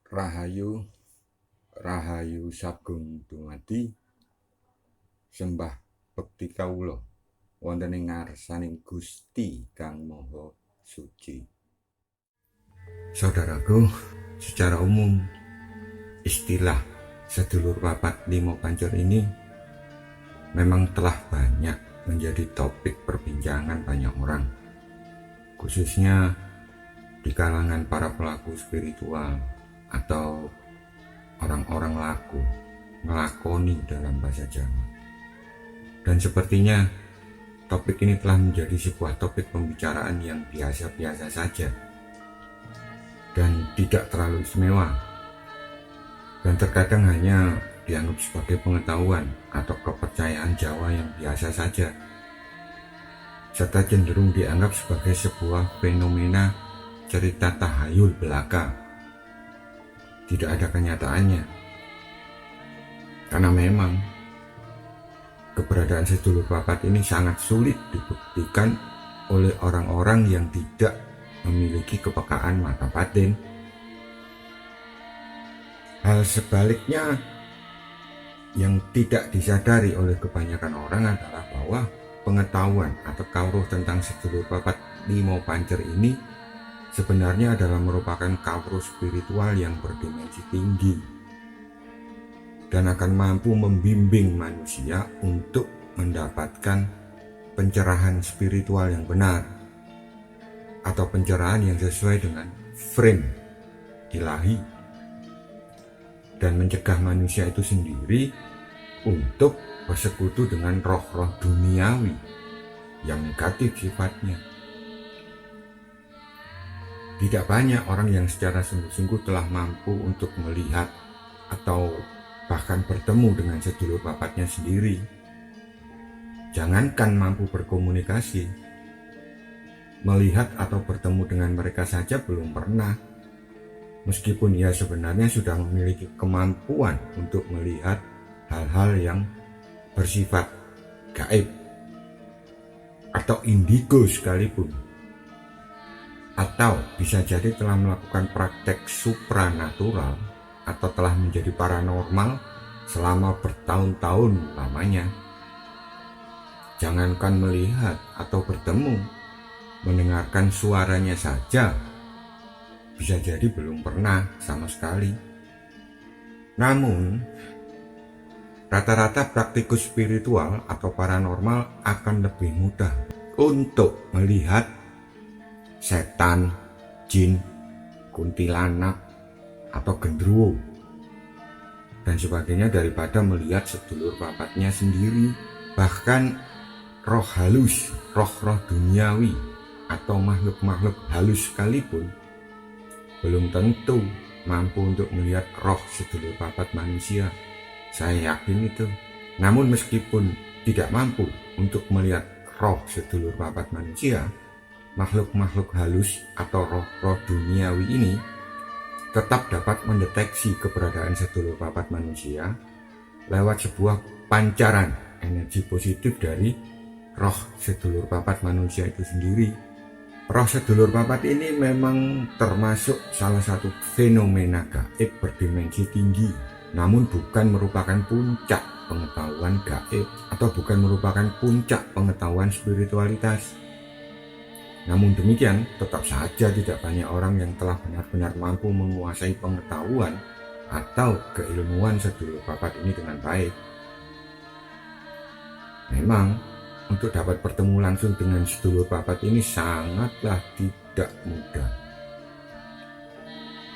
Rahayu, Rahayu Sagung Dumadi sembah bekti kawula wonten ing ngarsaning Gusti Kang Maha Suci. Saudaraku, secara umum istilah sedulur papat limo pancur ini memang telah banyak menjadi topik perbincangan banyak orang, khususnya di kalangan para pelaku spiritual atau orang-orang laku, ngelakoni dalam bahasa Jawa. Dan sepertinya topik ini telah menjadi sebuah topik pembicaraan yang biasa-biasa saja dan tidak terlalu istimewa, dan terkadang hanya dianggap sebagai pengetahuan atau kepercayaan Jawa yang biasa saja, serta cenderung dianggap sebagai sebuah fenomena cerita tahayul belaka. Tidak ada kenyataannya, karena memang keberadaan sedulur papat ini sangat sulit dibuktikan oleh orang-orang yang tidak memiliki kepekaan mata batin. Hal sebaliknya yang tidak disadari oleh kebanyakan orang adalah bahwa pengetahuan atau kawruh tentang sedulur papat limo pancur ini sebenarnya adalah merupakan kawruh spiritual yang berdimensi tinggi dan akan mampu membimbing manusia untuk mendapatkan pencerahan spiritual yang benar atau pencerahan yang sesuai dengan frame ilahi, dan mencegah manusia itu sendiri untuk bersekutu dengan roh-roh duniawi yang negatif sifatnya. Tidak banyak orang yang secara sungguh-sungguh telah mampu untuk melihat atau bahkan bertemu dengan sedulur papatnya sendiri. Jangankan mampu berkomunikasi, melihat atau bertemu dengan mereka saja belum pernah. Meskipun ia sebenarnya sudah memiliki kemampuan untuk melihat hal-hal yang bersifat gaib atau indigo sekalipun, atau bisa jadi telah melakukan praktek supranatural atau telah menjadi paranormal selama bertahun-tahun lamanya. Jangankan melihat atau bertemu, mendengarkan suaranya saja bisa jadi belum pernah sama sekali. Namun, rata-rata praktikus spiritual atau paranormal akan lebih mudah untuk melihat setan, jin, kuntilanak, atau gendruwo dan sebagainya daripada melihat sedulur papatnya sendiri. Bahkan roh halus, roh-roh duniawi atau makhluk-makhluk halus sekalipun belum tentu mampu untuk melihat roh sedulur papat manusia. Saya yakin itu. Namun meskipun tidak mampu untuk melihat roh sedulur papat manusia, makhluk-makhluk halus atau roh-roh duniawi ini tetap dapat mendeteksi keberadaan sedulur papat manusia lewat sebuah pancaran energi positif dari roh sedulur papat manusia itu sendiri. Roh sedulur papat ini memang termasuk salah satu fenomena gaib berdimensi tinggi, namun bukan merupakan puncak pengetahuan gaib atau bukan merupakan puncak pengetahuan spiritualitas. Namun demikian, tetap saja tidak banyak orang yang telah benar-benar mampu menguasai pengetahuan atau keilmuan sedulur papat ini dengan baik. Memang, untuk dapat bertemu langsung dengan sedulur papat ini sangatlah tidak mudah.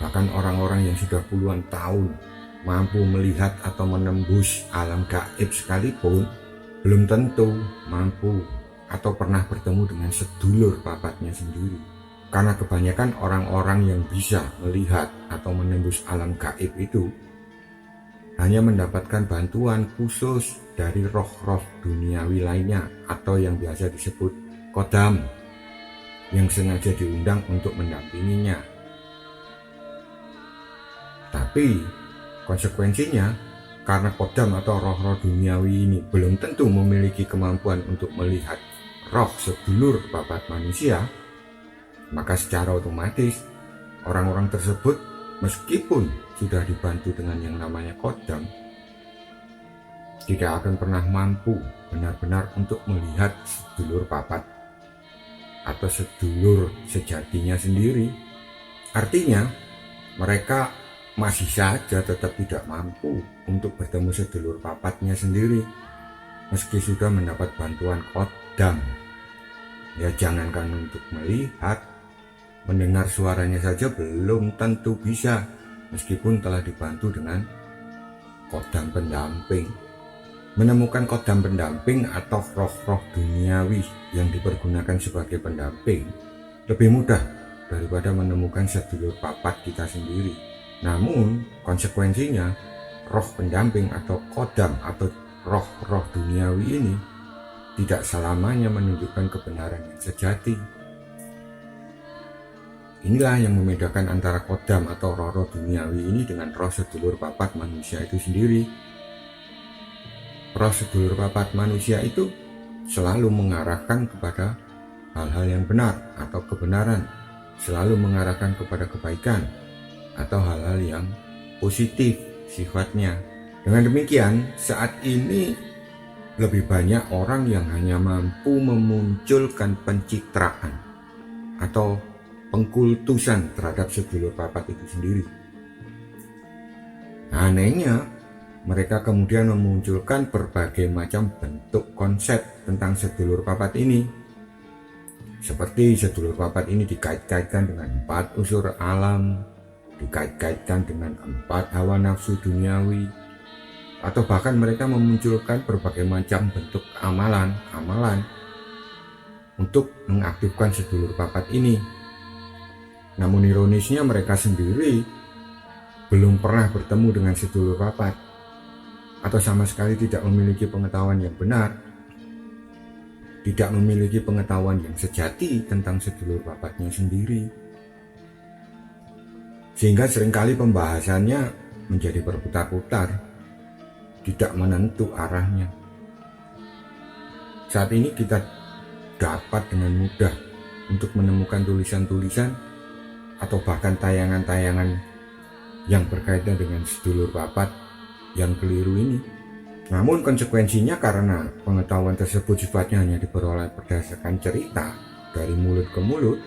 Bahkan orang-orang yang sudah puluhan tahun mampu melihat atau menembus alam gaib sekalipun belum tentu mampu atau pernah bertemu dengan sedulur papatnya sendiri. Karena kebanyakan orang-orang yang bisa melihat atau menembus alam gaib itu hanya mendapatkan bantuan khusus dari roh-roh duniawi lainnya atau yang biasa disebut kodam yang sengaja diundang untuk mendampinginya. Tapi konsekuensinya, karena kodam atau roh-roh duniawi ini belum tentu memiliki kemampuan untuk melihat roh sedulur papat manusia, maka secara otomatis orang-orang tersebut meskipun sudah dibantu dengan yang namanya kodam, tidak akan pernah mampu benar-benar untuk melihat sedulur papat atau sedulur sejatinya sendiri. Artinya mereka masih saja tetap tidak mampu untuk bertemu sedulur papatnya sendiri meski sudah mendapat bantuan kodam. Ya jangankan untuk melihat, mendengar suaranya saja belum tentu bisa meskipun telah dibantu dengan kodam pendamping. Menemukan kodam pendamping atau roh-roh duniawi yang dipergunakan sebagai pendamping lebih mudah daripada menemukan sedulur papat kita sendiri. Namun konsekuensinya roh pendamping atau kodam atau roh-roh duniawi ini tidak selamanya menunjukkan kebenaran yang sejati. Inilah yang membedakan antara kodam atau roh-roh duniawi ini dengan roh sedulur papat manusia itu sendiri. Roh sedulur papat manusia itu selalu mengarahkan kepada hal-hal yang benar atau kebenaran, selalu mengarahkan kepada kebaikan atau hal-hal yang positif sifatnya. Dengan demikian, saat ini lebih banyak orang yang hanya mampu memunculkan pencitraan atau pengkultusan terhadap sedulur papat itu sendiri. Anehnya, mereka kemudian memunculkan berbagai macam bentuk konsep tentang sedulur papat ini. Seperti sedulur papat ini dikait-kaitkan dengan 4 unsur alam, dikait-kaitkan dengan 4 hawa nafsu duniawi, atau bahkan mereka memunculkan berbagai macam bentuk amalan untuk mengaktifkan sedulur papat ini. Namun ironisnya mereka sendiri belum pernah bertemu dengan sedulur papat atau sama sekali tidak memiliki pengetahuan yang benar, tidak memiliki pengetahuan yang sejati tentang sedulur papatnya sendiri. Sehingga seringkali pembahasannya menjadi berputar-putar, tidak menentu arahnya. Saat ini kita dapat dengan mudah untuk menemukan tulisan-tulisan atau bahkan tayangan-tayangan yang berkaitan dengan sedulur papat yang keliru ini. Namun konsekuensinya karena pengetahuan tersebut sifatnya hanya diperoleh berdasarkan cerita dari mulut ke mulut,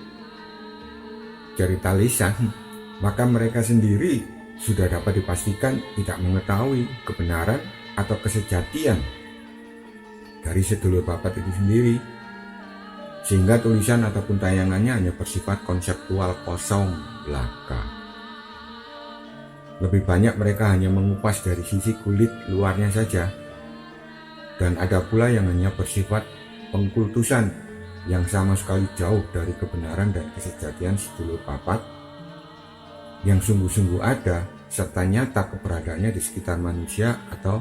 cerita lisan, maka mereka sendiri sudah dapat dipastikan tidak mengetahui kebenaran atau kesejatian dari sedulur papat itu sendiri, sehingga tulisan ataupun tayangannya hanya bersifat konseptual kosong belaka. Lebih banyak mereka hanya mengupas dari sisi kulit luarnya saja, dan ada pula yang hanya bersifat pengkultusan yang sama sekali jauh dari kebenaran dan kesejatian sedulur papat yang sungguh-sungguh ada serta nyata keberadaannya di sekitar manusia atau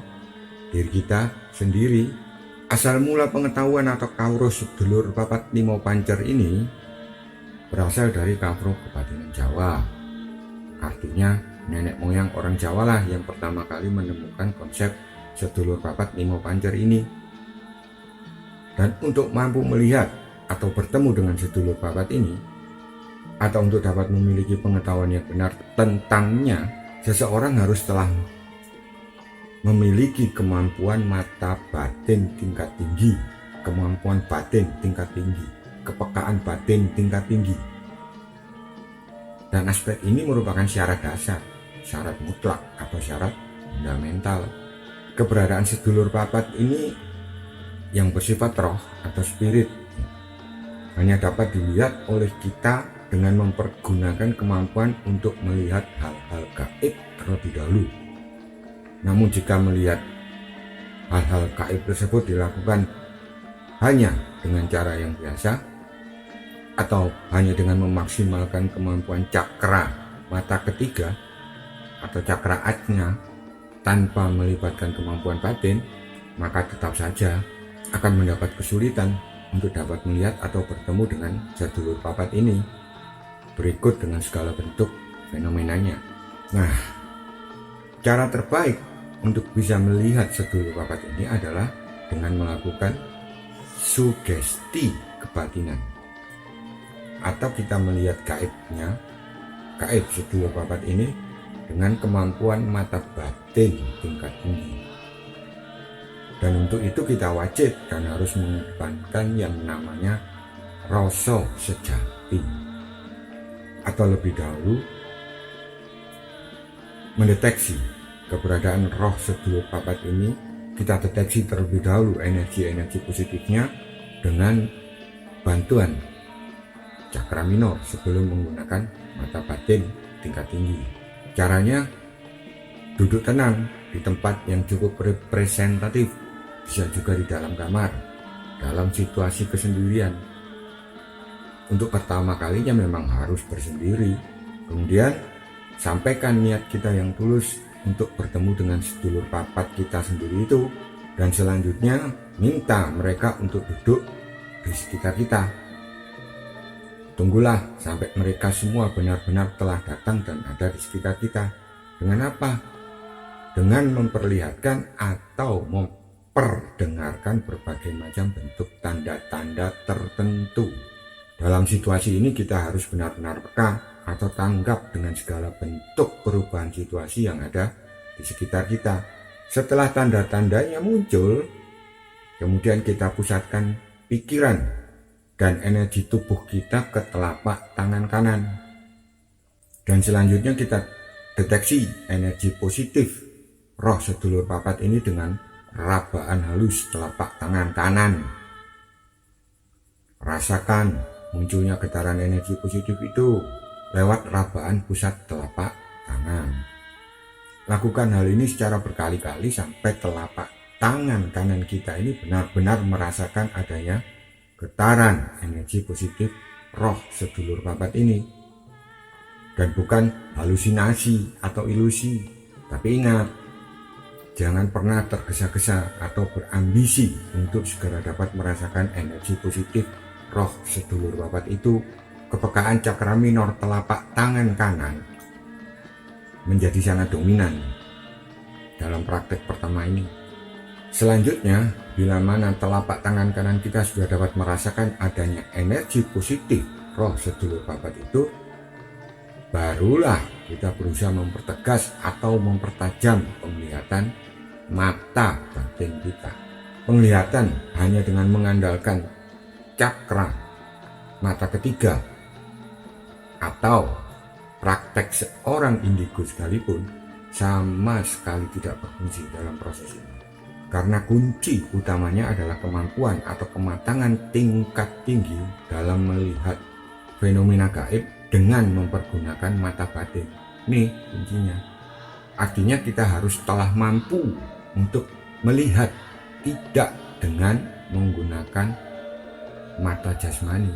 diri kita sendiri. Asal mula pengetahuan atau kaurus sedulur papat limo pancer ini berasal dari kafro kebatinan Jawa. Artinya nenek moyang orang Jawa lah yang pertama kali menemukan konsep sedulur papat limo pancer ini. Dan untuk mampu melihat atau bertemu dengan sedulur papat ini, atau untuk dapat memiliki pengetahuan yang benar tentangnya, seseorang harus telah memiliki kemampuan mata batin tingkat tinggi, kemampuan batin tingkat tinggi, kepekaan batin tingkat tinggi. Dan aspek ini merupakan syarat dasar, syarat mutlak atau syarat fundamental. Keberadaan sedulur papat ini yang bersifat roh atau spirit hanya dapat dilihat oleh kita dengan mempergunakan kemampuan untuk melihat hal-hal gaib terlebih dahulu. Namun jika melihat hal-hal gaib tersebut dilakukan hanya dengan cara yang biasa atau hanya dengan memaksimalkan kemampuan cakra mata ketiga atau cakra ajna tanpa melibatkan kemampuan batin, maka tetap saja akan mendapat kesulitan untuk dapat melihat atau bertemu dengan sedulur papat ini. Berikut dengan segala bentuk fenomenanya. Nah, cara terbaik untuk bisa melihat sedulur papat ini adalah dengan melakukan sugesti kebatinan, atau kita melihat gaibnya gaib sedulur papat ini dengan kemampuan mata batin tingkat tinggi. Dan untuk itu kita wajib dan harus mengedepankan yang namanya rasa sejati. Atau lebih dahulu mendeteksi keberadaan roh sedulur papat ini, kita deteksi terlebih dahulu energi-energi positifnya dengan bantuan cakra minor sebelum menggunakan mata batin tingkat tinggi. Caranya duduk tenang di tempat yang cukup representatif, bisa juga di dalam kamar, dalam situasi kesendirian. Untuk pertama kalinya memang harus bersendiri. Kemudian sampaikan niat kita yang tulus untuk bertemu dengan sedulur papat kita sendiri itu, dan selanjutnya minta mereka untuk duduk di sekitar kita. Tunggulah sampai mereka semua benar-benar telah datang dan ada di sekitar kita. Dengan apa? Dengan memperlihatkan atau memperdengarkan berbagai macam bentuk tanda-tanda tertentu. Dalam situasi ini kita harus benar-benar peka atau tanggap dengan segala bentuk perubahan situasi yang ada di sekitar kita. Setelah tanda-tandanya muncul, kemudian kita pusatkan pikiran dan energi tubuh kita ke telapak tangan kanan. Dan selanjutnya kita deteksi energi positif roh sedulur papat ini dengan rabaan halus telapak tangan kanan. Rasakan munculnya getaran energi positif itu lewat rabaan pusat telapak tangan. Lakukan hal ini secara berkali-kali sampai telapak tangan kanan kita ini benar-benar merasakan adanya getaran energi positif roh sedulur papat ini. Dan bukan halusinasi atau ilusi. Tapi ingat, jangan pernah tergesa-gesa atau berambisi untuk segera dapat merasakan energi positif roh sedulur papat itu. Kepekaan cakra minor telapak tangan kanan menjadi sangat dominan dalam praktek pertama ini. Selanjutnya, bila mana telapak tangan kanan kita sudah dapat merasakan adanya energi positif roh sedulur papat itu, barulah kita berusaha mempertegas atau mempertajam penglihatan mata batin kita. Penglihatan hanya dengan mengandalkan cakra mata ketiga atau praktek seorang indigo sekalipun sama sekali tidak berfungsi dalam proses ini. Karena kunci utamanya adalah kemampuan atau kematangan tingkat tinggi dalam melihat fenomena gaib dengan mempergunakan mata batin. Nih kuncinya. Artinya kita harus telah mampu untuk melihat tidak dengan menggunakan mata jasmani.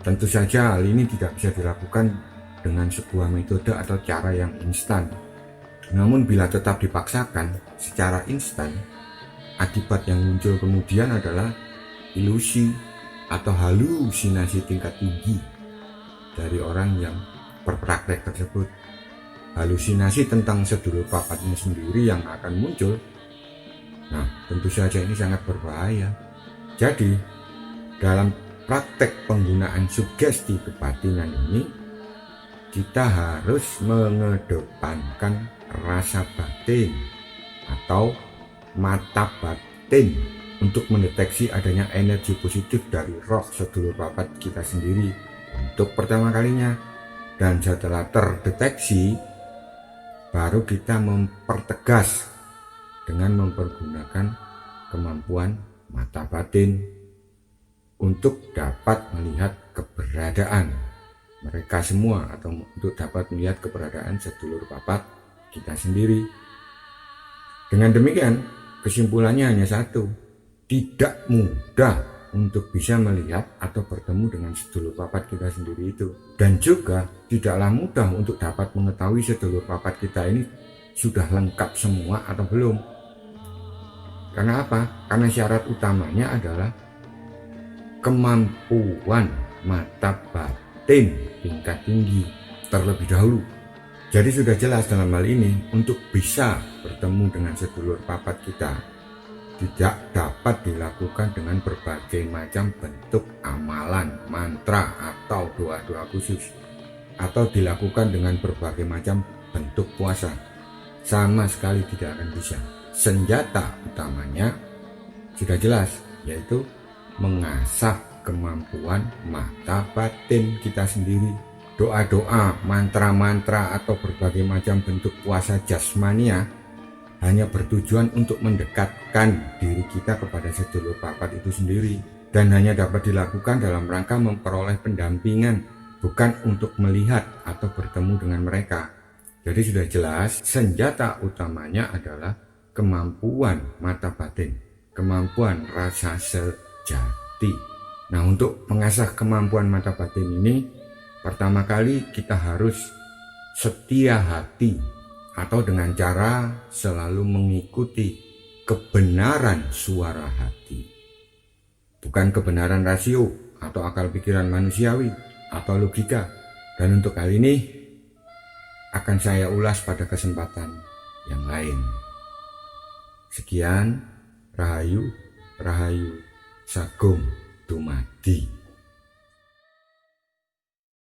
Tentu saja hal ini tidak bisa dilakukan dengan sebuah metode atau cara yang instan. Namun bila tetap dipaksakan secara instan, akibat yang muncul kemudian adalah ilusi atau halusinasi tingkat tinggi dari orang yang berpraktek tersebut. Halusinasi tentang sedulur papatnya sendiri yang akan muncul. Nah, tentu saja ini sangat berbahaya. Jadi, dalam praktek penggunaan sugesti kebatinan ini, kita harus mengedepankan rasa batin atau mata batin untuk mendeteksi adanya energi positif dari roh sedulur papat kita sendiri untuk pertama kalinya. Dan setelah terdeteksi, baru kita mempertegas dengan mempergunakan kemampuan mata batin untuk dapat melihat keberadaan mereka semua atau untuk dapat melihat keberadaan sedulur papat kita sendiri. Dengan demikian, kesimpulannya hanya satu, tidak mudah untuk bisa melihat atau bertemu dengan sedulur papat kita sendiri itu. Dan juga tidaklah mudah untuk dapat mengetahui sedulur papat kita ini sudah lengkap semua atau belum. Karena apa? Karena syarat utamanya adalah kemampuan mata batin tingkat tinggi terlebih dahulu. Jadi sudah jelas dalam hal ini, untuk bisa bertemu dengan sedulur papat kita tidak dapat dilakukan dengan berbagai macam bentuk amalan, mantra, atau doa-doa khusus. atau dilakukan dengan berbagai macam bentuk puasa. Sama sekali tidak akan bisa. Senjata utamanya sudah jelas, yaitu mengasah kemampuan mata batin kita sendiri. Doa-doa, mantra-mantra atau berbagai macam bentuk puasa jasmania hanya bertujuan untuk mendekatkan diri kita kepada sedulur papat itu sendiri, dan hanya dapat dilakukan dalam rangka memperoleh pendampingan, bukan untuk melihat atau bertemu dengan mereka. Jadi sudah jelas, senjata utamanya adalah kemampuan mata batin, kemampuan rasa sejati. Nah, untuk mengasah kemampuan mata batin ini, pertama kali kita harus setia hati, atau dengan cara selalu mengikuti kebenaran suara hati. Bukan kebenaran rasio atau akal pikiran manusiawi atau logika. Dan untuk hal ini akan saya ulas pada kesempatan yang lain. Sekian, Rahayu, Rahayu, Sagung Dumadi.